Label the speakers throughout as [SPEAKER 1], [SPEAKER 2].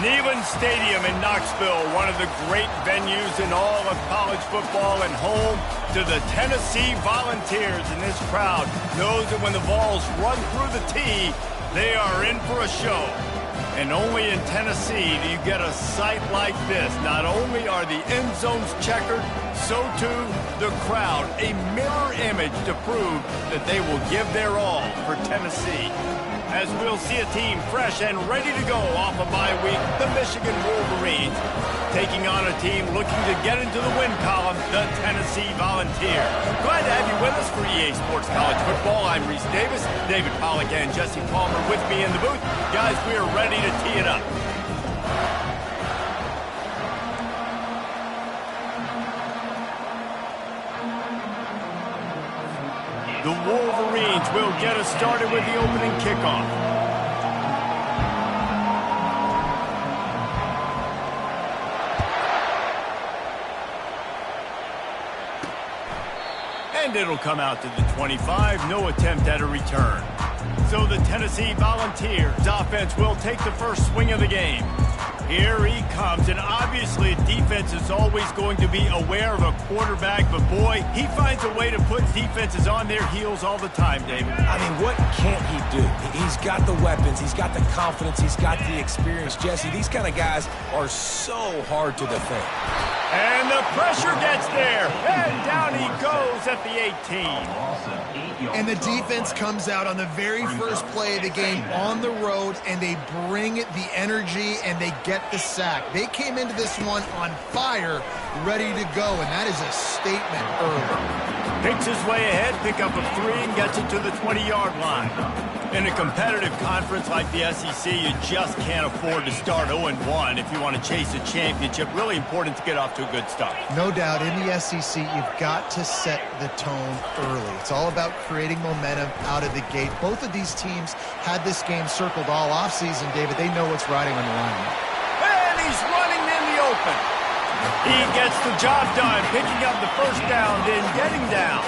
[SPEAKER 1] Neyland Stadium in Knoxville, one of the great venues in all of college football and home to the Tennessee Volunteers. And this crowd knows that when the Vols run through the tee, they are in for a show. And only in Tennessee do you get a sight like this. Not only are the end zones checkered, so too the crowd, a mirror image to prove that they will give their all for Tennessee. As we'll see a team fresh and ready to go off a bye week, the Michigan Wolverines, taking on a team looking to get into the win column, the Tennessee Volunteers. Glad to have you with us for EA Sports College Football. I'm Reese Davis, David Pollack and Jesse Palmer with me in the booth. Guys, we are ready to tee it up. The Wolverines will get us started with the opening kickoff. And it'll come out to the 25, no attempt at a return. So the Tennessee Volunteers offense will take the first swing of the game. Here he comes, and obviously defense is always going to be aware of a quarterback, but boy, he finds a way to put defenses on their heels all the time, David.
[SPEAKER 2] I mean, what can't he do? He's got the weapons, he's got the confidence, he's got the experience. Jesse, these kind of guys are so hard to defend.
[SPEAKER 1] And the pressure gets there, and down he goes at the 18.
[SPEAKER 3] And the defense comes out on the very first play of the game on the road, and they bring the energy, and they get the sack. They came into this one on fire, ready to go, and that is a statement early.
[SPEAKER 1] Picks his way ahead, pick up a 3, and gets it to the 20-yard line. In a competitive conference like the SEC, you just can't afford to start 0-1 if you want to chase a championship. Really important to get off to a good start.
[SPEAKER 3] No doubt, in the SEC, you've got to set the tone early. It's all about creating momentum out of the gate. Both of these teams had this game circled all offseason, David. They know what's riding on the line.
[SPEAKER 1] And he's running in the open. He gets the job done, picking up the first down, then getting down.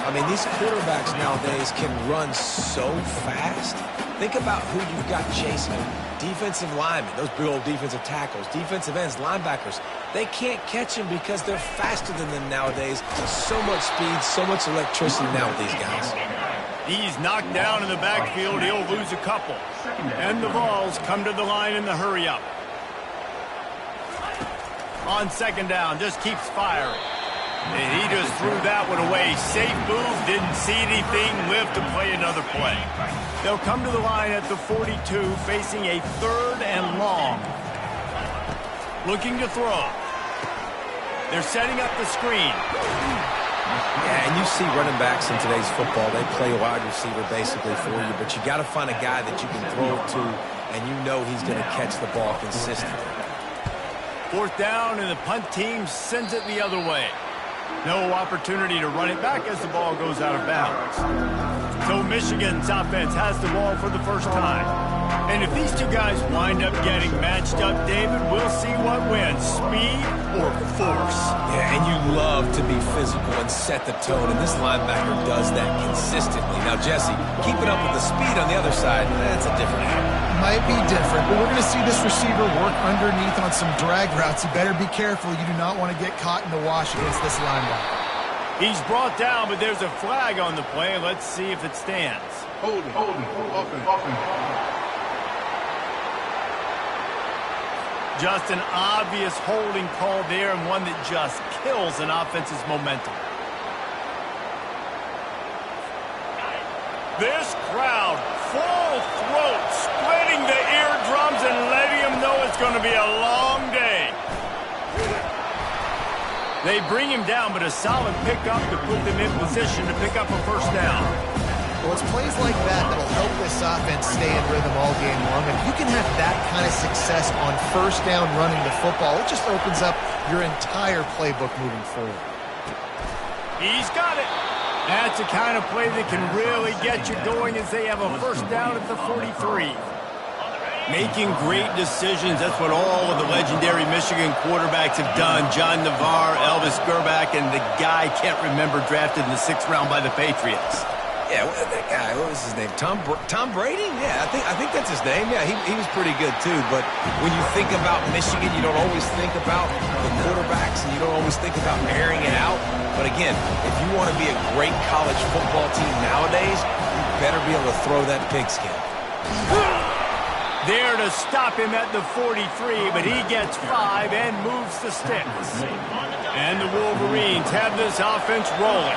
[SPEAKER 2] I mean, these quarterbacks nowadays can run so fast. Think about who you've got chasing them. Defensive linemen, those big old defensive tackles, defensive ends, linebackers. They can't catch him because they're faster than them nowadays. So much speed, so much electricity now with these guys.
[SPEAKER 1] He's knocked down in the backfield. He'll lose a couple. And the Vols come to the line in the hurry-up. On second down, just keeps firing. And he just threw that one away. Safe move, didn't see anything, lived to play another play. They'll come to the line at the 42, facing a 3rd and long. Looking to throw. They're setting up the screen.
[SPEAKER 2] Yeah, and you see running backs in today's football, they play wide receiver basically for you, but you got to find a guy that you can throw it to, and you know he's going to catch the ball consistently.
[SPEAKER 1] 4th down, and the punt team sends it the other way. No opportunity to run it back as the ball goes out of bounds. So Michigan's offense has the ball for the first time. And if these two guys wind up getting matched up, David, we'll see what wins, speed or force.
[SPEAKER 2] Yeah, and you love to be physical and set the tone, and this linebacker does that consistently. Now, Jesse, keeping up with the speed on the other side, that's a different animal.
[SPEAKER 3] Might be different, but we're going to see this receiver work underneath on some drag routes. You better be careful. You do not want to get caught in the wash against this linebacker.
[SPEAKER 1] He's brought down, but there's a flag on the play. Let's see if it stands.
[SPEAKER 4] Holding, offense.
[SPEAKER 1] Just an obvious holding call there, and one that just kills an offense's momentum. This crowd, full throat, splitting the eardrums and letting them know it's going to be a long day. They bring him down, but a solid pickup to put them in position to pick up a first down.
[SPEAKER 3] Well, it's plays like that that'll help this offense stay in rhythm all game long. And if you can have that kind of success on first down running the football, it just opens up your entire playbook moving forward.
[SPEAKER 1] He's got it. That's the kind of play that can really get you going as they have a first down at the 43. Making great decisions, that's what all of the legendary Michigan quarterbacks have done. John Navarre, Elvis Gerbach, and the guy I can't remember drafted in the 6th round by the Patriots.
[SPEAKER 2] Yeah, that guy, what was his name? Tom Brady? Yeah, I think that's his name. Yeah, he was pretty good too. But when you think about Michigan, you don't always think about the quarterbacks, and you don't always think about airing it out. But again, if you want to be a great college football team nowadays, you better be able to throw that pigskin.
[SPEAKER 1] There to stop him at the 43, but he gets 5 and moves the sticks. And the Wolverines have this offense rolling.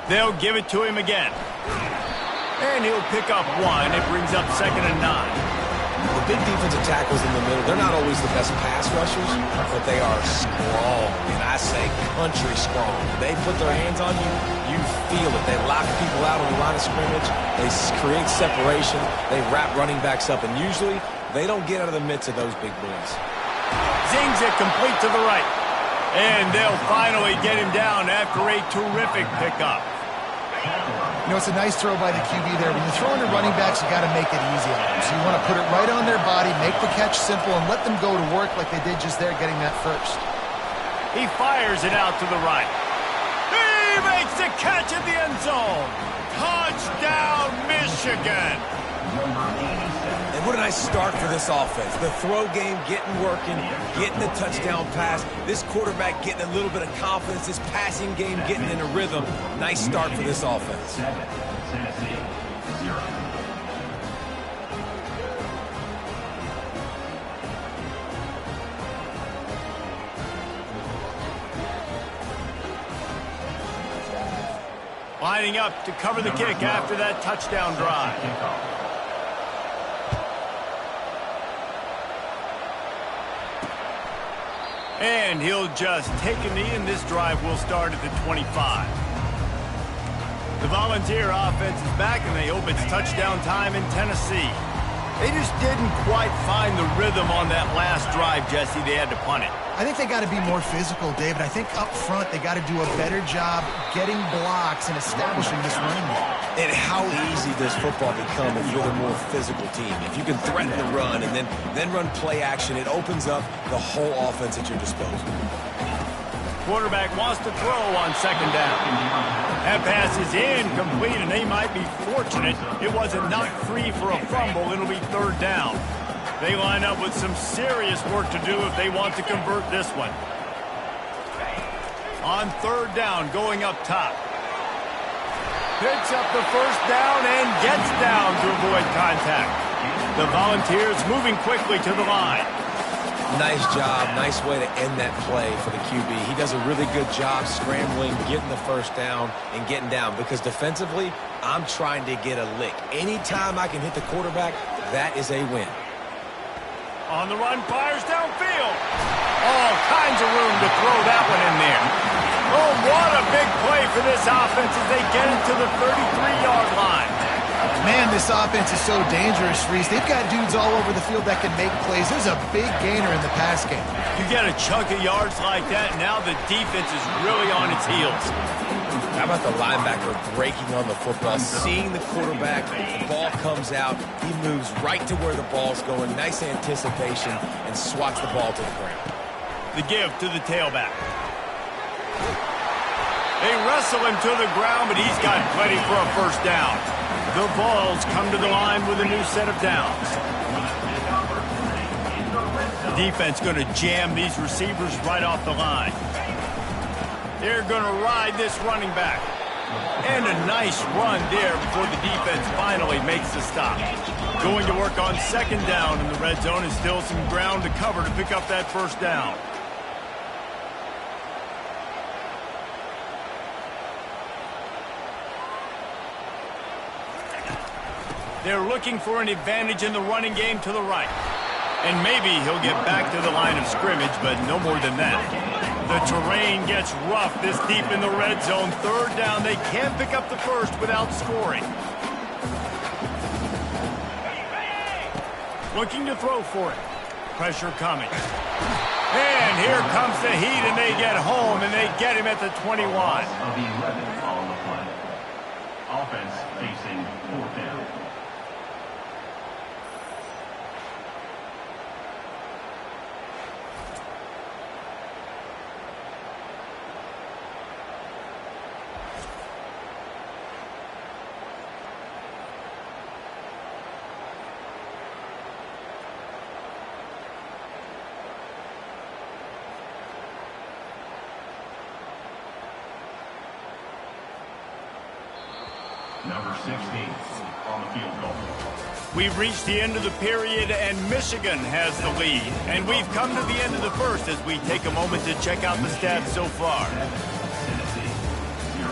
[SPEAKER 1] They'll give it to him again. And he'll pick up 1. It brings up 2nd and 9.
[SPEAKER 2] The big defensive tackles in the middle, they're not always the best pass rushers, but they are strong. And I say country strong. When they put their hands on you, you feel it. They lock people out on the line of scrimmage. They create separation. They wrap running backs up. And usually, they don't get out of the midst of those big boys.
[SPEAKER 1] Zings it complete to the right. And they'll finally get him down after a terrific pickup.
[SPEAKER 3] You know, it's a nice throw by the QB there. When you're throwing to running backs, you got to make it easy on them. So you want to put it right on their body, make the catch simple, and let them go to work like they did just there getting that first.
[SPEAKER 1] He fires it out to the right. He makes the catch in the end zone. Touchdown, Michigan.
[SPEAKER 2] And what a nice start for this offense. The throw game getting working, getting the touchdown pass. This quarterback getting a little bit of confidence. This passing game getting in a rhythm. Nice start for this offense.
[SPEAKER 1] Lining up to cover the kick after that touchdown drive. And he'll just take a knee, and this drive will start at the 25. The Volunteer offense is back, and they hope it's touchdown time in Tennessee. They just didn't quite find the rhythm on that last drive, Jesse. They had to punt it.
[SPEAKER 3] I think they got to be more physical, David. I think up front they got to do a better job getting blocks and establishing this running game.
[SPEAKER 2] And how easy does football become if you're the more physical team? If you can threaten the run and then run play action, it opens up the whole offense at your disposal.
[SPEAKER 1] Quarterback wants to throw on 2nd down. That pass is incomplete, and they might be fortunate it wasn't knocked free for a fumble. It'll be 3rd down. They line up with some serious work to do if they want to convert this one. On 3rd down, going up top. Picks up the 1st down and gets down to avoid contact. The Volunteers moving quickly to the line.
[SPEAKER 2] Nice job. Nice way to end that play for the QB. He does a really good job scrambling, getting the 1st down, and getting down. Because defensively, I'm trying to get a lick. Anytime I can hit the quarterback, that is a win.
[SPEAKER 1] On the run, fires downfield. All kinds of room to throw that one in there. Oh, what a big play for this offense as they get it to the 33-yard line.
[SPEAKER 3] Man, this offense is so dangerous, Reese. They've got dudes all over the field that can make plays. There's a big gainer in the pass game.
[SPEAKER 1] You get a chunk of yards like that, now the defense is really on its heels.
[SPEAKER 2] How about the linebacker breaking on the football, seeing the quarterback, the ball comes out, he moves right to where the ball's going, nice anticipation, and swats the ball to the ground.
[SPEAKER 1] The give to the tailback. They wrestle him to the ground, but he's got plenty for a 1st down. The Vols come to the line with a new set of downs. defense going to jam these receivers right off the line. They're going to ride this running back. And a nice run there before the defense finally makes the stop. Going to work on second down in the red zone, and still some ground to cover to pick up that first down. They're looking for an advantage in the running game to the right. And maybe he'll get back to the line of scrimmage, but no more than that. The terrain gets rough this deep in the red zone. Third down, they can't pick up the first without scoring. Looking to throw for it. Pressure coming. And here comes the heat, and they get home, and they get him at the 21.
[SPEAKER 5] Of the 11 on the play. Offense facing fourth down. Number 16 on the field goal.
[SPEAKER 1] We've reached the end of the period, and Michigan has the lead. And we've come to the end of the first as we take a moment to check out the stats so far.
[SPEAKER 5] Tennessee, 0.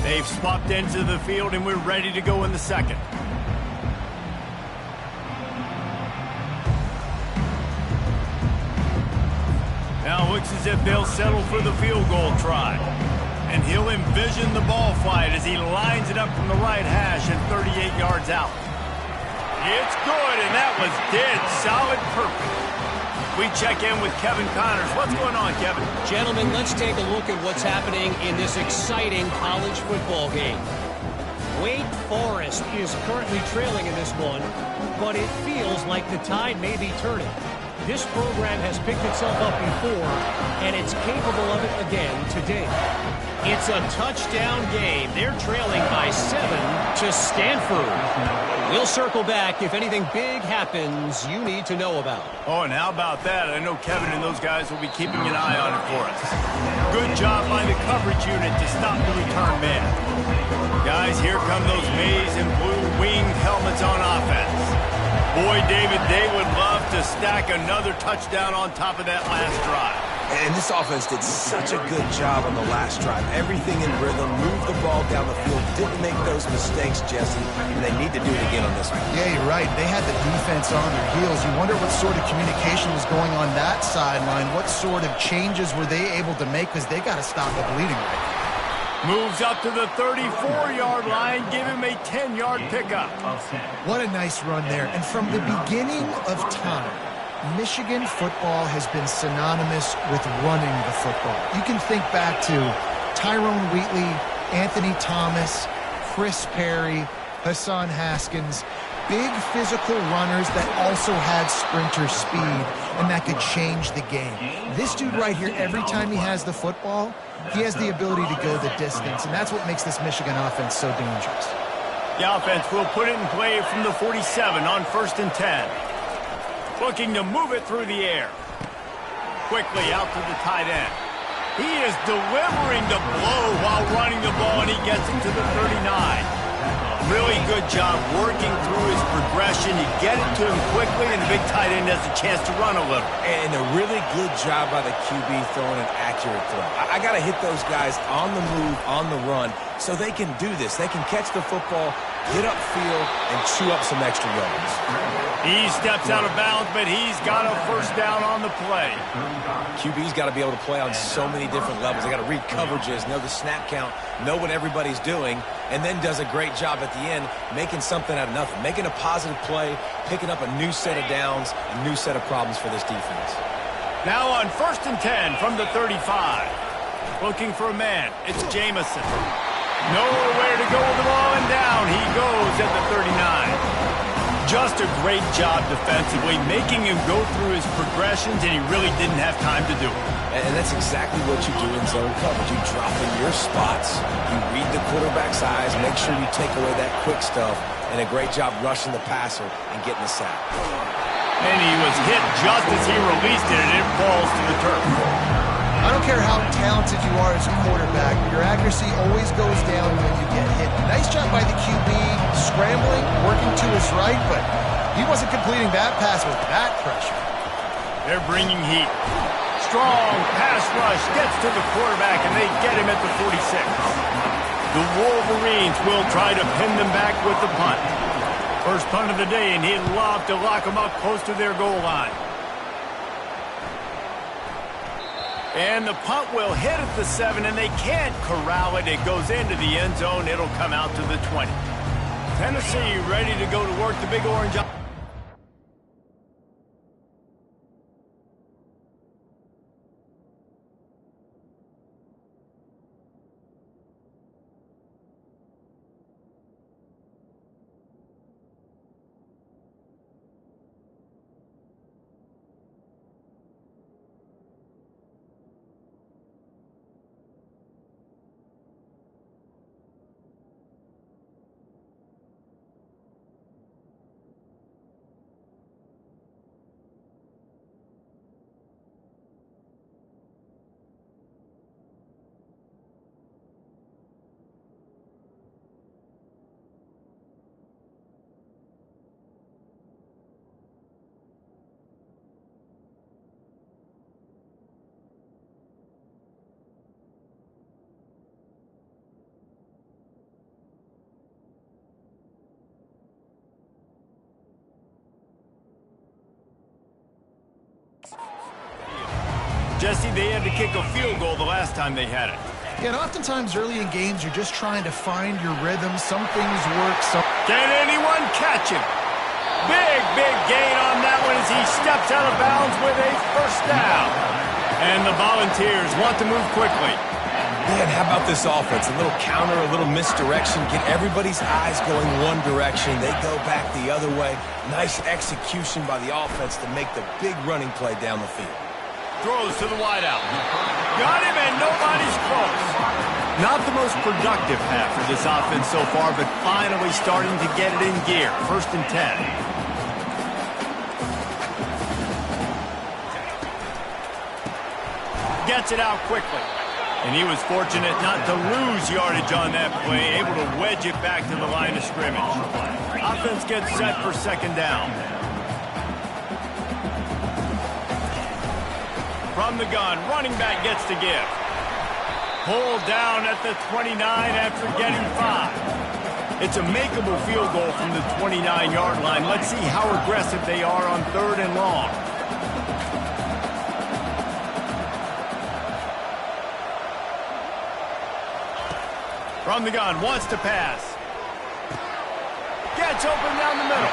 [SPEAKER 1] They've swapped into the field, and we're ready to go in the second. Now looks as if they'll settle for the field goal try. And he'll envision the ball flight as he lines it up from the right hash and 38 yards out. It's good, and that was dead solid perfect. We check in with Kevin Connors. What's going on, Kevin?
[SPEAKER 6] Gentlemen, let's take a look at what's happening in this exciting college football game. Wake Forest is currently trailing in this one, but it feels like the tide may be turning. This program has picked itself up before, and it's capable of it again today. It's a touchdown game. They're trailing by 7 to Stanford. We'll circle back if anything big happens you need to know about.
[SPEAKER 1] Oh, and how about that? I know Kevin and those guys will be keeping an eye on it for us. Good job by the coverage unit to stop the return man. Guys, here come those maize and blue winged helmets on offense. Boy, David, they would love to stack another touchdown on top of that last drive.
[SPEAKER 2] And this offense did such a good job on the last drive. Everything in rhythm, moved the ball down the field, didn't make those mistakes, Jesse, and they need to do it again on this one.
[SPEAKER 3] Yeah, you're right. They had the defense on their heels. You wonder what sort of communication was going on that sideline. What sort of changes were they able to make, because they got to stop the bleeding right now.
[SPEAKER 1] Moves up to the 34-yard line, give him a 10-yard pickup.
[SPEAKER 3] What a nice run there. And from the beginning of time, Michigan football has been synonymous with running the football. You can think back to Tyrone Wheatley, Anthony Thomas, Chris Perry, Hassan Haskins. Big physical runners that also had sprinter speed and that could change the game. This dude right here, every time he has the football, he has the ability to go the distance, and that's what makes this Michigan offense so dangerous.
[SPEAKER 1] The offense will put it in play from the 47 on 1st and 10. Looking to move it through the air. Quickly out to the tight end. He is delivering the blow while running the ball, and he gets it to the 39. Really good job working through his progression. You get it to him quickly, and the big tight end has a chance to run a little.
[SPEAKER 2] And a really good job by the QB throwing an accurate throw. I got to hit those guys on the move, on the run, so they can do this. They can catch the football, get upfield, and chew up some extra yards.
[SPEAKER 1] He steps out of bounds, but he's got a first down on the play.
[SPEAKER 2] QB's got to be able to play on so many different levels. They got to read coverages, know the snap count, know what everybody's doing, and then does a great job at the end making something out of nothing, making a positive play, picking up a new set of downs, a new set of problems for this defense.
[SPEAKER 1] Now on 1st and 10 from the 35. Looking for a man. It's Jamison. Nowhere to go with the ball, and down he goes at the 39. Just a great job defensively, making him go through his progressions, and he really didn't have time to do it.
[SPEAKER 2] And that's exactly what you do in zone coverage. You drop in your spots, you read the quarterback's eyes. Make sure you take away that quick stuff. And a great job rushing the passer and getting the sack.
[SPEAKER 1] And he was hit just as he released it, and it falls to the turf.
[SPEAKER 3] I don't care how talented you are as a quarterback, your accuracy always goes down when you get hit. Nice job by the QB, scrambling, working to his right, but he wasn't completing that pass with that pressure.
[SPEAKER 1] They're bringing heat. Strong pass rush gets to the quarterback, and they get him at the 46. The Wolverines will try to pin them back with the punt. First punt of the day, and he'd love to lock them up close to their goal line. And the punt will hit at the 7, and they can't corral it. It goes into the end zone. It'll come out to the 20. Tennessee ready to go to work the Big Orange. Jesse, they had to kick a field goal the last time they had it.
[SPEAKER 3] Yeah, and oftentimes early in games, you're just trying to find your rhythm. Some things work, some...
[SPEAKER 1] Can anyone catch him? Big gain on that one as he steps out of bounds with a first down. And the Volunteers want to move quickly.
[SPEAKER 2] Man, how about this offense? A little counter, a little misdirection. Get everybody's eyes going one direction. They go back the other way. Nice execution by the offense to make the big running play down the field.
[SPEAKER 1] Throws to the wideout. Got him, and nobody's close. Not the most productive half for this offense so far, but finally starting to get it in gear. 1st and 10. Gets it out quickly. And he was fortunate not to lose yardage on that play, able to wedge it back to the line of scrimmage. Offense gets set for 2nd down. From the gun, running back gets to give. Pulled down at the 29 after getting 5. It's a makeable field goal from the 29-yard line. Let's see how aggressive they are on 3rd and long. From the gun, wants to pass. Gets open down the middle.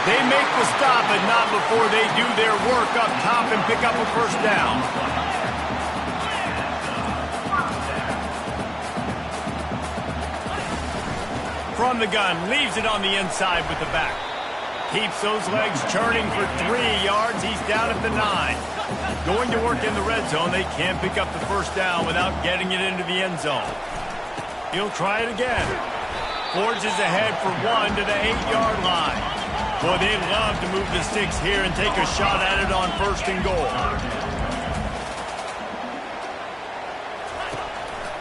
[SPEAKER 1] They make the stop, but not before they do their work up top and pick up a first down. From the gun, leaves it on the inside with the back. Keeps those legs churning for 3 yards. He's down at the 9. Going to work in the red zone. They can't pick up the first down without getting it into the end zone. He'll try it again. Forges ahead for 1 to the 8-yard line. Boy, they'd love to move the sticks here and take a shot at it on 1st and goal.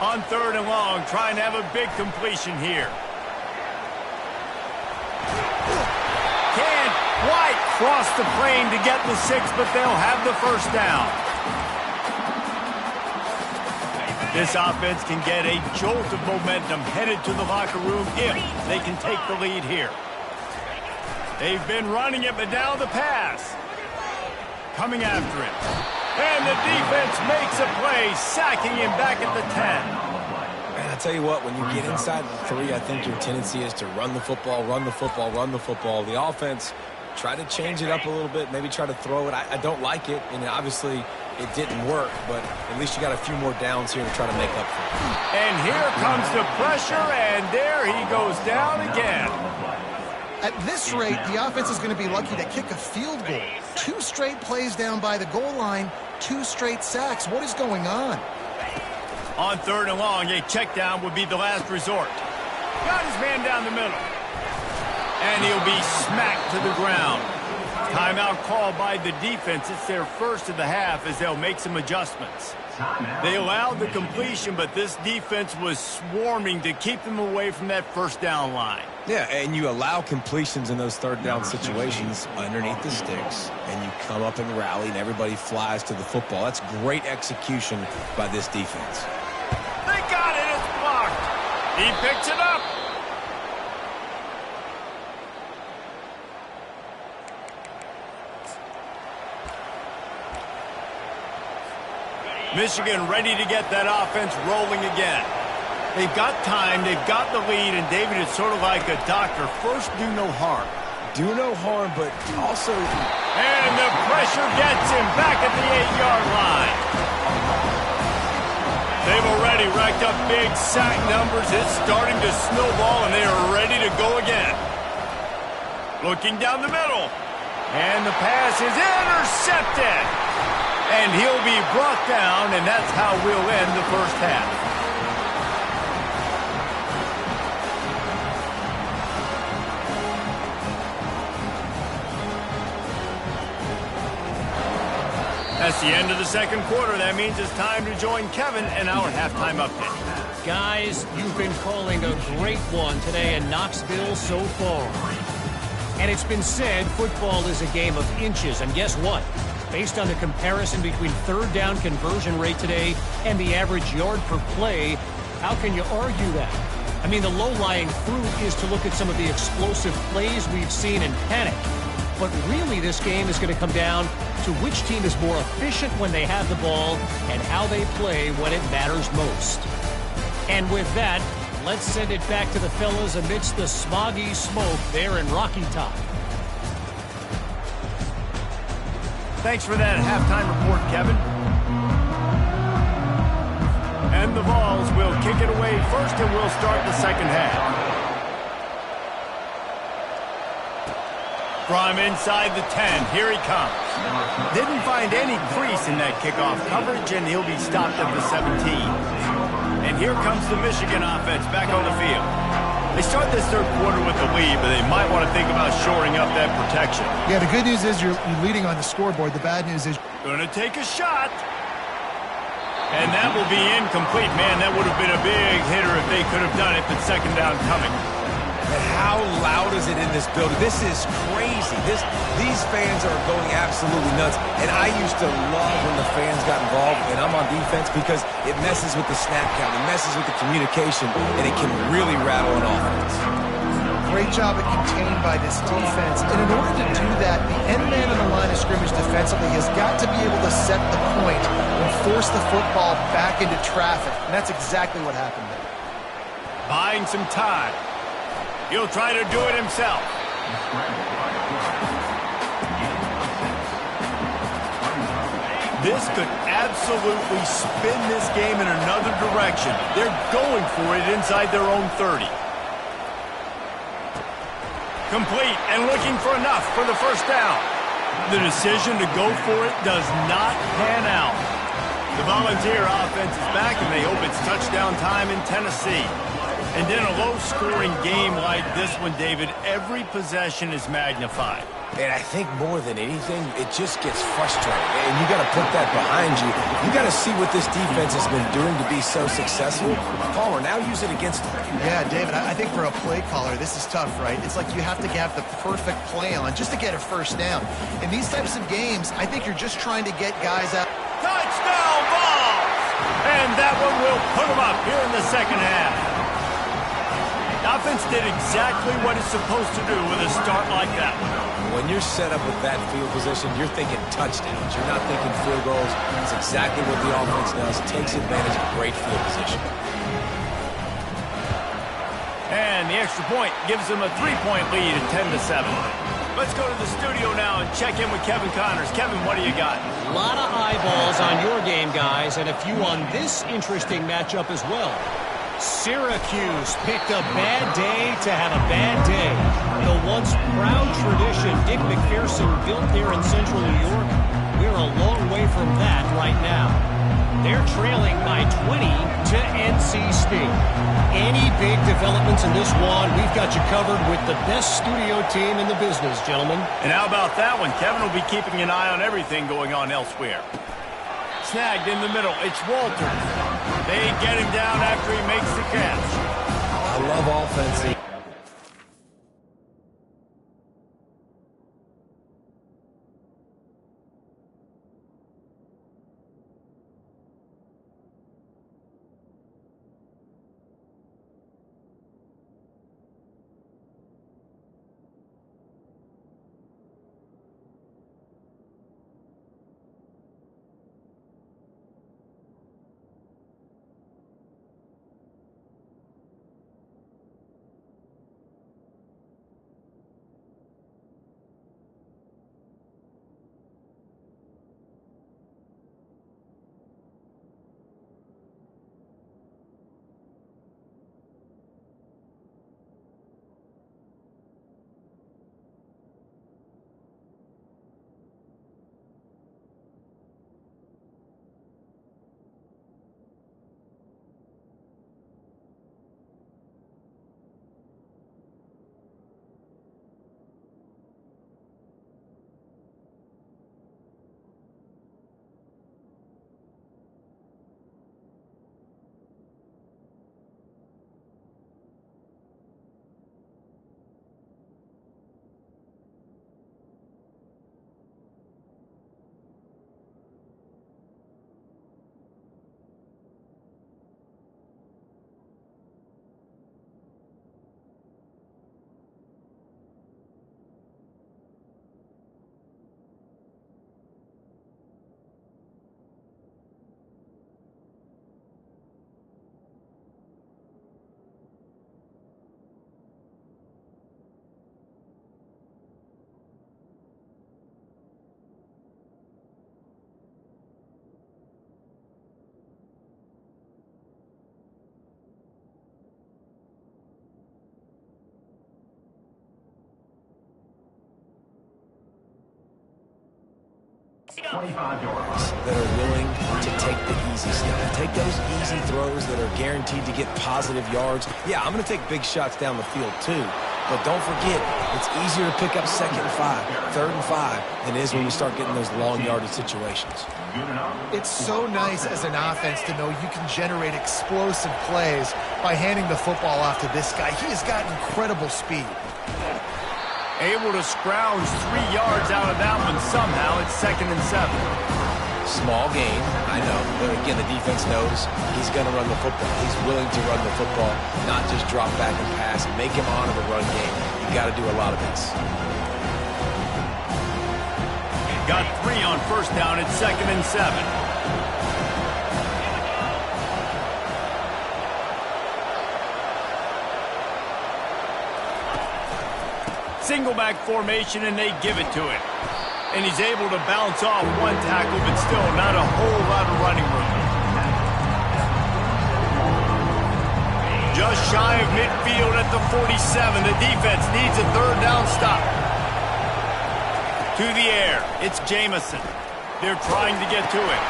[SPEAKER 1] On 3rd and long, trying to have a big completion here. Can't quite cross the plane to get the 6, but they'll have the first down. This offense can get a jolt of momentum headed to the locker room if they can take the lead here. They've been running it, but now the pass. Coming after it. And the defense makes a play, sacking him back at the 10.
[SPEAKER 2] Man, I tell you what, when you get inside the 3, I think your tendency is to run the football, run the football, run the football. The offense, try to change it up a little bit, maybe try to throw it. I don't like it, and obviously it didn't work, but at least you got a few more downs here to try to make up for it.
[SPEAKER 1] And here comes the pressure, and there he goes down again.
[SPEAKER 3] At this rate, the offense is going to be lucky to kick a field goal. 2 straight plays down by the goal line, 2 straight sacks. What is going on?
[SPEAKER 1] On 3rd and long, a check down would be the last resort. Got his man down the middle. And he'll be smacked to the ground. Timeout called by the defense. It's their first of the half as they'll make some adjustments. They allowed the completion, but this defense was swarming to keep them away from that first down line.
[SPEAKER 2] Yeah, and you allow completions in those 3rd down situations underneath the sticks, and you come up and rally, and everybody flies to the football. That's great execution by this defense.
[SPEAKER 1] They got it. It's blocked. He picks it up. Michigan ready to get that offense rolling again. They've got time, they've got the lead, and David, it's sort of like a doctor. First, do no harm.
[SPEAKER 2] Do no harm, but also...
[SPEAKER 1] And the pressure gets him back at the 8-yard line. They've already racked up big sack numbers. It's starting to snowball, and they are ready to go again. Looking down the middle. And the pass is intercepted. And he'll be brought down, and that's how we'll end the first half. That's the end of the second quarter. That means it's time to join Kevin in our halftime update.
[SPEAKER 6] Guys, you've been calling a great one today in Knoxville so far. And it's been said football is a game of inches, and guess what? Based on the comparison between 3rd down conversion rate today and the average yard per play, how can you argue that? I mean, the low-lying fruit is to look at some of the explosive plays we've seen in panic. But really, this game is going to come down to which team is more efficient when they have the ball and how they play when it matters most. And with that, let's send it back to the fellas amidst the smoggy smoke there in Rocky Top.
[SPEAKER 1] Thanks for that halftime report, Kevin. And the Vols will kick it away first, and we'll start the second half. From inside the 10, here he comes. Didn't find any crease in that kickoff coverage, and he'll be stopped at the 17. And here comes the Michigan offense back on the field. They start this third quarter with the lead, but they might want to think about shoring up that protection.
[SPEAKER 3] Yeah, the good news is you're leading on the scoreboard. The bad news is...
[SPEAKER 1] Going to take a shot. And that will be incomplete. Man, that would have been a big hitter if they could have done it, but second down coming.
[SPEAKER 2] And how loud is it in this building? This is crazy. These fans are going absolutely nuts. And I used to love when the fans got involved, and I'm on defense, because it messes with the snap count, it messes with the communication, and it can really rattle an offense.
[SPEAKER 3] Great job at contained by this defense. And in order to do that, the end man on the line of scrimmage defensively has got to be able to set the point and force the football back into traffic. And that's exactly what happened there.
[SPEAKER 1] Buying some time. He'll try to do it himself. This could absolutely spin this game in another direction. They're going for it inside their own 30. Complete and looking for enough for the first down. The decision to go for it does not pan out. The Volunteer offense is back, and they hope it's touchdown time in Tennessee. And in a low-scoring game like this one, David, every possession is magnified.
[SPEAKER 2] And I think more than anything, it just gets frustrating. And you got to put that behind you. You got to see what this defense has been doing to be so successful. Palmer, now use it against them.
[SPEAKER 3] Yeah, David, I think for a play caller, this is tough, right? It's like you have to have the perfect play on just to get a first down. In these types of games, I think you're just trying to get guys out.
[SPEAKER 1] Touchdown ball! And that one will put them up here in the second half. The offense did exactly what it's supposed to do with a start like that one.
[SPEAKER 2] When you're set up with that field position, you're thinking touchdowns. You're not thinking field goals. It's exactly what the offense does. Takes advantage of great field position.
[SPEAKER 1] And the extra point gives them a 3-point lead at 10-7. Let's go to the studio now and check in with Kevin Connors. Kevin, what do you got?
[SPEAKER 6] A lot of eyeballs on your game, guys, and a few on this interesting matchup as well. Syracuse picked a bad day to have a bad day. The once proud tradition Dick McPherson built here in central New York, we're a long way from that right now. They're trailing by 20 to NC State. Any big developments in this one, we've got you covered with the best studio team in the business, gentlemen.
[SPEAKER 1] And how about that one? Kevin will be keeping an eye on everything going on elsewhere. Snagged in the middle. It's Walters. They get him down after he makes the catch.
[SPEAKER 2] I love offense. That are willing to take the easy stuff. Take those easy throws that are guaranteed to get positive yards. Yeah, I'm going to take big shots down the field too. But don't forget, it's easier to pick up 2nd and 5, 3rd and 5 than it is when we start getting those long yardage situations.
[SPEAKER 3] It's so nice as an offense to know you can generate explosive plays by handing the football off to this guy. He has got incredible speed.
[SPEAKER 1] Able to scrounge 3 yards out of that one somehow. It's 2nd and 7.
[SPEAKER 2] Small gain, I know. But again, the defense knows he's going to run the football. He's willing to run the football, not just drop back and pass. Make him honor the run game. You got to do a lot of this.
[SPEAKER 1] Got 3 on 1st down. It's 2nd and 7. Single back formation, and they give it to him. And he's able to bounce off 1 tackle, but still not a whole lot of running room. Just shy of midfield at the 47. The defense needs a 3rd down stop. To the air. It's Jamison. They're trying to get to him.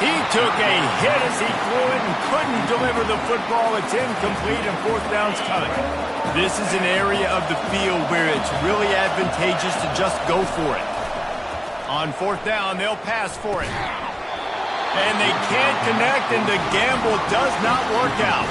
[SPEAKER 1] He took a hit as he threw it and couldn't deliver the football. It's incomplete, and 4th down's coming. This is an area of the field where it's really advantageous to just go for it. On 4th down, they'll pass for it. And they can't connect, and the gamble does not work out.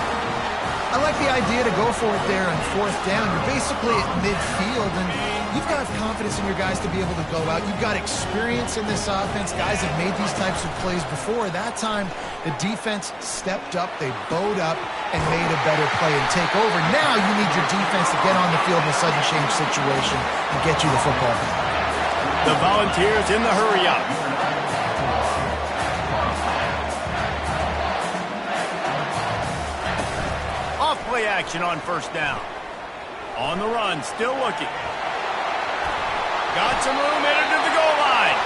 [SPEAKER 3] I like the idea to go for it there on 4th down. You're basically at midfield, and you've got confidence in your guys to be able to go out. You've got experience in this offense. Guys have made these types of plays before. That time, the defense stepped up. They bowed up and made a better play and take over. Now you need your defense to get on the field in a sudden change situation and get you the football back.
[SPEAKER 1] The Volunteers in the hurry-up. Off-play action on 1st down. On the run, still looking. Got some room headed to the goal line.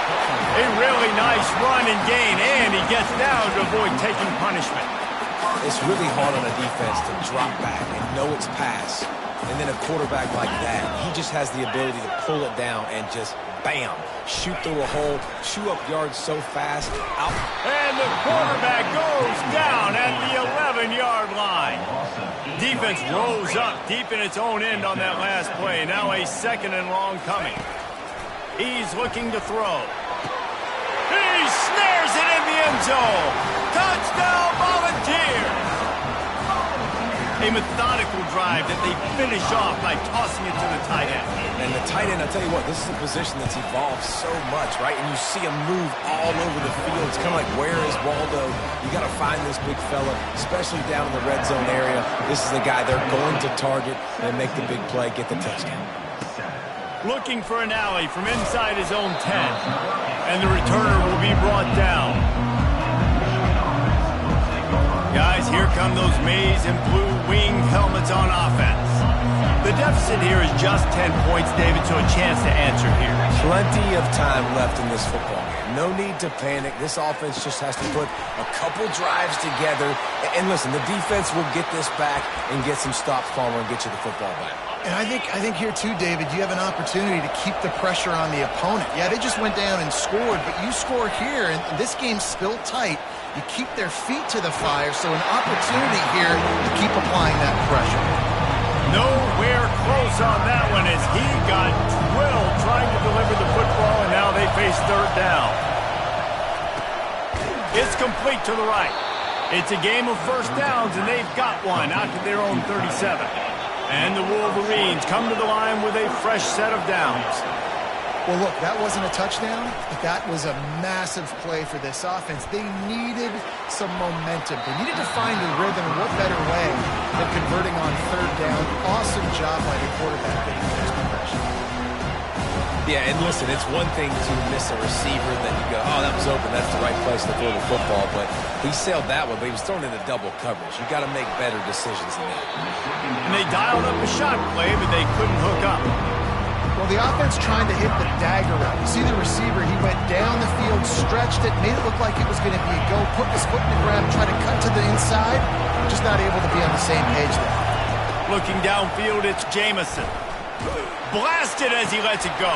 [SPEAKER 1] A really nice run and gain, and he gets down to avoid taking punishment.
[SPEAKER 2] It's really hard on a defense to drop back and know it's pass. And then a quarterback like that, he just has the ability to pull it down and just bam, shoot through a hole, chew up yards so fast. Out.
[SPEAKER 1] And the quarterback goes down at the 11-yard line. Defense rose up deep in its own end on that last play. Now a 2nd and long coming. He's looking to throw. He snares it in the end zone. Touchdown, Volunteers! A methodical drive that they finish off by tossing it to the tight end.
[SPEAKER 2] And the tight end, I'll tell you what, this is a position that's evolved so much, right? And you see him move all over the field. It's kind of like, where is Waldo? You got to find this big fella, especially down in the red zone area. This is the guy they're going to target and make the big play, get the touchdown.
[SPEAKER 1] Looking for an alley from inside his own 10. And the returner will be brought down. Guys, here come those maize and blue wing helmets on offense. The deficit here is just 10 points, David, so a chance to answer here.
[SPEAKER 2] Plenty of time left in this football game. No need to panic. This offense just has to put a couple drives together. And listen, the defense will get this back and get some stops, Palmer, and get you the football back.
[SPEAKER 3] And I think here too, David, you have an opportunity to keep the pressure on the opponent. Yeah, they just went down and scored, but you score here, and this game's still tight. You keep their feet to the fire, so an opportunity here to keep applying that pressure.
[SPEAKER 1] Nowhere close on that one as he got drilled trying to deliver the football, and now they face 3rd down. It's complete to the right. It's a game of first downs, and they've got one out to their own 37. And the Wolverines come to the line with a fresh set of downs.
[SPEAKER 3] Well, look, that wasn't a touchdown, but that was a massive play for this offense. They needed some momentum. They needed to find a rhythm, and what better way than converting on 3rd down. Awesome job by the quarterback getting those progression.
[SPEAKER 2] Yeah, and listen, it's one thing to miss a receiver that you go, oh, that was open, that's the right place to throw the football, but he sailed that one, but he was thrown into double coverage. You got to make better decisions than that.
[SPEAKER 1] And they dialed up a shot play, but they couldn't hook up.
[SPEAKER 3] Well, the offense trying to hit the dagger route. You see the receiver, he went down the field, stretched it, made it look like it was going to be a go, put his foot in the grab, tried to cut to the inside, just not able to be on the same page there.
[SPEAKER 1] Looking downfield, it's Jamison. Blasted as he lets it go.